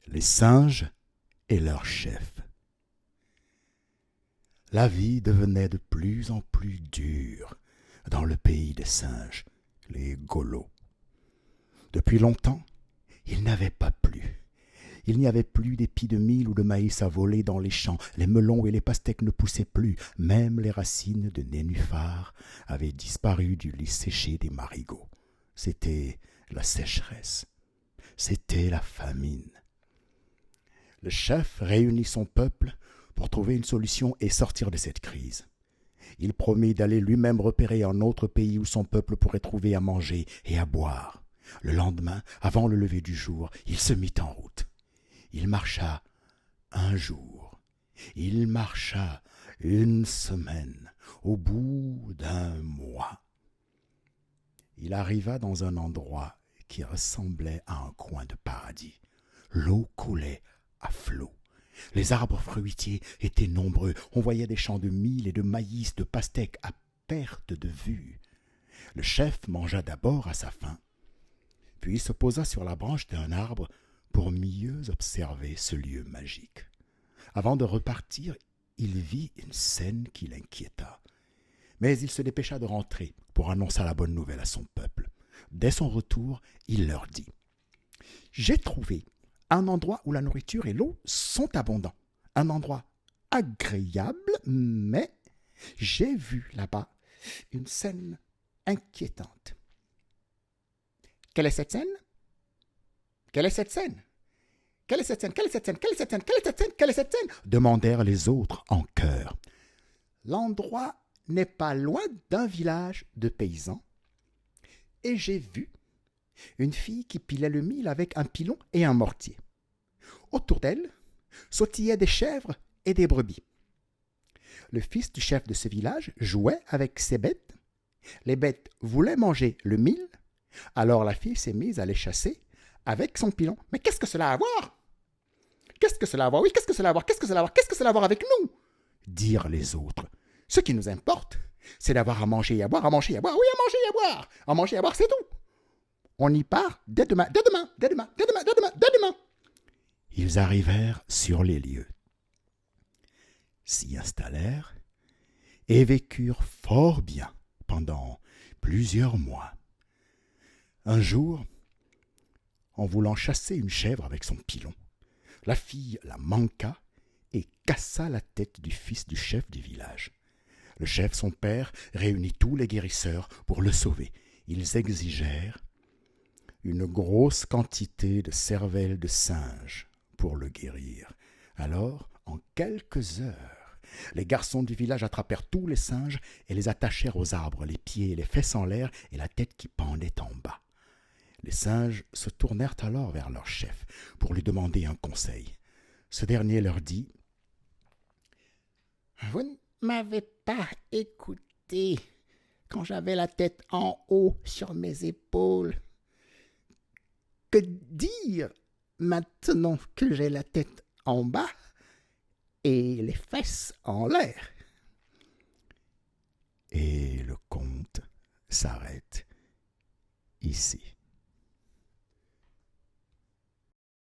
Les singes et leur chef. La vie devenait de plus en plus dure dans le pays des singes, les Golos. Depuis longtemps, il n'avait pas plu. Il n'y avait plus d'épis de mil ou de maïs à voler dans les champs. Les melons et les pastèques ne poussaient plus. Même les racines de nénuphars avaient disparu du lit séché des marigots. C'était la sécheresse. C'était la famine. Le chef réunit son peuple pour trouver une solution et sortir de cette crise. Il promit d'aller lui-même repérer un autre pays où son peuple pourrait trouver à manger et à boire. Le lendemain, avant le lever du jour, il se mit en route. Il marcha un jour. Il marcha une semaine. Au bout d'un mois, il arriva dans un endroit qui ressemblait à un coin de paradis. L'eau coulait à flot. Les arbres fruitiers étaient nombreux. On voyait des champs de mil et de maïs, de pastèques à perte de vue. Le chef mangea d'abord à sa faim, puis se posa sur la branche d'un arbre pour mieux observer ce lieu magique. Avant de repartir, il vit une scène qui l'inquiéta. Mais il se dépêcha de rentrer pour annoncer la bonne nouvelle à son peuple. Dès son retour, il leur dit « J'ai trouvé un endroit où la nourriture et l'eau sont abondants. Un endroit agréable, mais j'ai vu là-bas une scène inquiétante. » « Quelle est cette scène? Quelle est cette scène? Quelle est cette scène? Quelle est cette scène? Quelle est cette scène? Quelle est cette scène? Quelle est cette scène? Demandèrent les autres en chœur. L'endroit n'est pas loin d'un village de paysans, et j'ai vu une fille qui pilait le mil avec un pilon et un mortier. Autour d'elle sautillaient des chèvres et des brebis. Le fils du chef de ce village jouait avec ses bêtes. Les bêtes voulaient manger le mil, alors la fille s'est mise à les chasser avec son pilon. Mais qu'est-ce que cela a à voir? Qu'est-ce que cela a à voir? Oui, qu'est-ce que cela a à voir? Qu'est-ce que cela a à voir? Qu'est-ce que cela a à voir avec nous? Dirent les autres. Ce qui nous importe, c'est d'avoir à manger et à boire, à manger et à boire. Oui, à manger et à boire. À manger et à boire, c'est tout. On y part dès demain, dès demain, dès demain, dès demain, dès demain, dès demain. Ils arrivèrent sur les lieux, s'y installèrent et vécurent fort bien pendant plusieurs mois. Un jour, en voulant chasser une chèvre avec son pilon, la fille la manqua et cassa la tête du fils du chef du village. Le chef, son père, réunit tous les guérisseurs pour le sauver. Ils exigèrent une grosse quantité de cervelle de singe pour le guérir. Alors, en quelques heures, les garçons du village attrapèrent tous les singes et les attachèrent aux arbres, les pieds et les fesses en l'air et la tête qui pendait en bas. Les singes se tournèrent alors vers leur chef pour lui demander un conseil. Ce dernier leur dit « Vous ne m'avez pas écouté quand j'avais la tête en haut sur mes épaules. Que dire maintenant que j'ai la tête en bas et les fesses en l'air ?» Et le conte s'arrête ici.